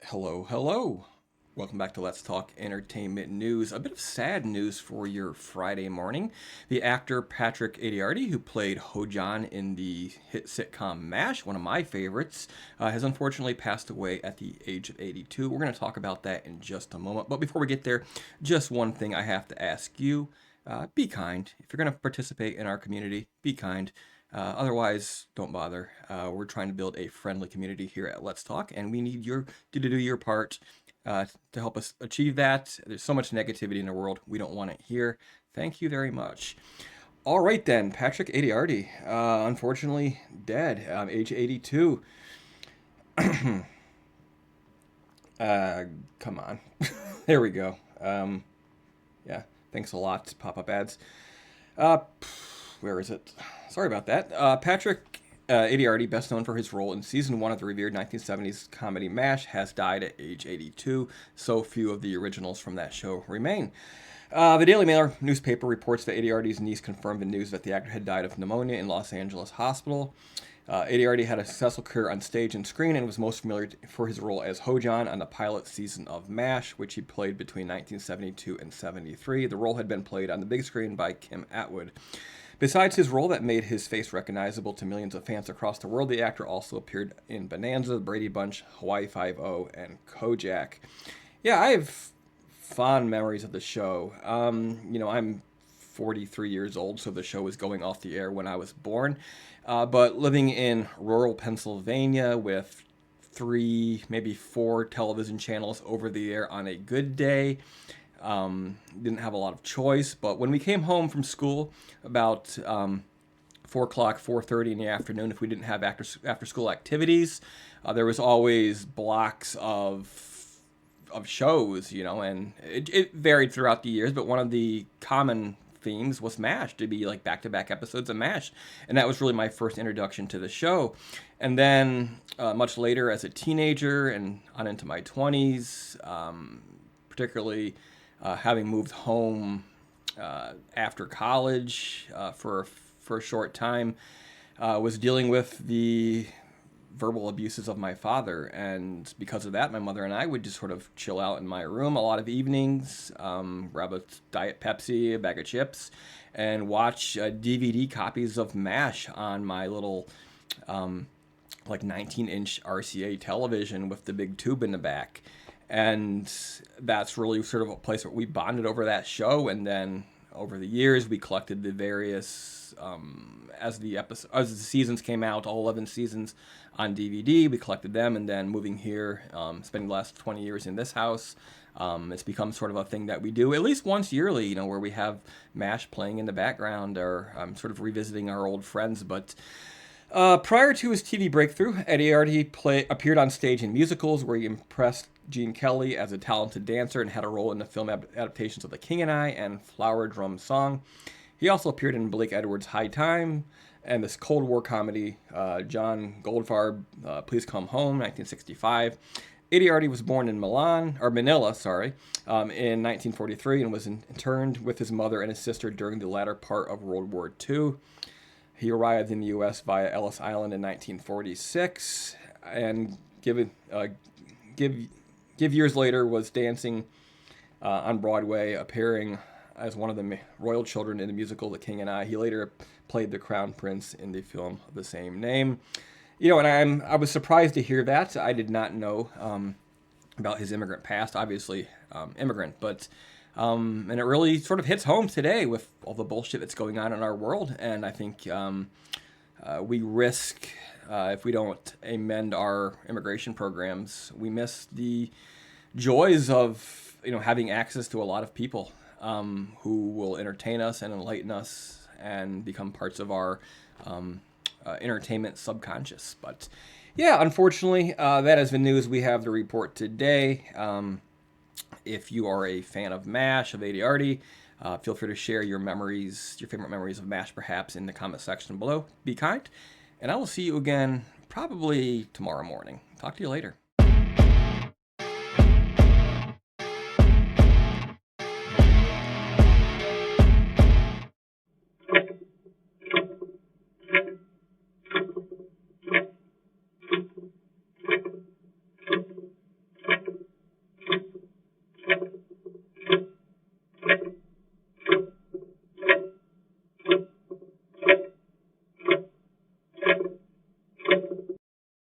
Hello, hello. Welcome back to Let's Talk Entertainment News. A bit of sad news for your Friday morning. The actor Patrick Adiarte, who played Ho-Jon in the hit sitcom MASH, one of my favorites, has unfortunately passed away at the age of 82. We're going to talk about that in just a moment. But before we get there, just one thing I have to ask you. Be kind. If you're going to participate in our community, be kind. Otherwise, don't bother. We're trying to build a friendly community here at Let's Talk, and we need you to do your part to help us achieve that. There's so much negativity in the world. We don't want it here. Thank you very much. All right, then. Patrick Adiarte, unfortunately dead, age 82. Come on. There we go. Yeah, thanks a lot, pop-up ads. Uh, where is it? Sorry about that. Patrick Adiarte, best known for his role in season 1 of the revered 1970s comedy MASH, has died at age 82. So few of the originals from that show remain. The Daily Mail newspaper reports that Adiarte's niece confirmed the news that the actor had died of pneumonia in Los Angeles hospital. Adiarte had a successful career on stage and screen and was most familiar for his role as Ho-Jon on the pilot season of MASH, which he played between 1972 and 73. The role had been played on the big screen by Kim Atwood. Besides his role that made his face recognizable to millions of fans across the world, the actor also appeared in Bonanza, Brady Bunch, Hawaii Five-O, and Kojak. Yeah, I have fond memories of the show. I'm 43 years old, so the show was going off the air when I was born. But living in rural Pennsylvania with 3, maybe 4 television channels over the air on a good day, didn't have a lot of choice. But when we came home from school about 4 o'clock, 4:30 in the afternoon, if we didn't have after school activities, there was always blocks of shows, and it varied throughout the years. But one of the common themes was MASH, to be like back-to-back episodes of MASH, and that was really my first introduction to the show. And then much later, as a teenager and on into my 20s, particularly having moved home after college for a short time, was dealing with the verbal abuses of my father, and because of that, my mother and I would just sort of chill out in my room a lot of evenings, grab a Diet Pepsi, a bag of chips, and watch DVD copies of MASH on my little 19-inch RCA television with the big tube in the back. And that's really sort of a place where we bonded over that show. And then over the years, we collected the various, as the seasons came out, all 11 seasons on DVD, we collected them. And then moving here, spending the last 20 years in this house, it's become sort of a thing that we do at least once yearly, where we have MASH playing in the background, or sort of revisiting our old friends. But prior to his TV breakthrough, Adiarte appeared on stage in musicals where he impressed Gene Kelly as a talented dancer and had a role in the film adaptations of The King and I and Flower Drum Song. He also appeared in Blake Edwards' High Time and this Cold War comedy, John Goldfarb, Please Come Home, 1965. Adiarte was born in Manila, in 1943, and was interned with his mother and his sister during the latter part of World War II. He arrived in the U.S. via Ellis Island in 1946, and years later was dancing on Broadway, appearing as one of the royal children in the musical The King and I. He later played the Crown Prince in the film of the same name. And I was surprised to hear that. I did not know about his immigrant past. Obviously, immigrant, but and it really sort of hits home today with all the bullshit that's going on in our world. And I think we risk, if we don't amend our immigration programs, we miss the joys of having access to a lot of people who will entertain us and enlighten us and become parts of our entertainment subconscious. But yeah, unfortunately, that is the news we have to report today. If you are a fan of MASH, of Adiarte, feel free to share your favorite memories of MASH, perhaps, in the comment section below. Be kind, and I will see you again probably tomorrow morning. Talk to you later.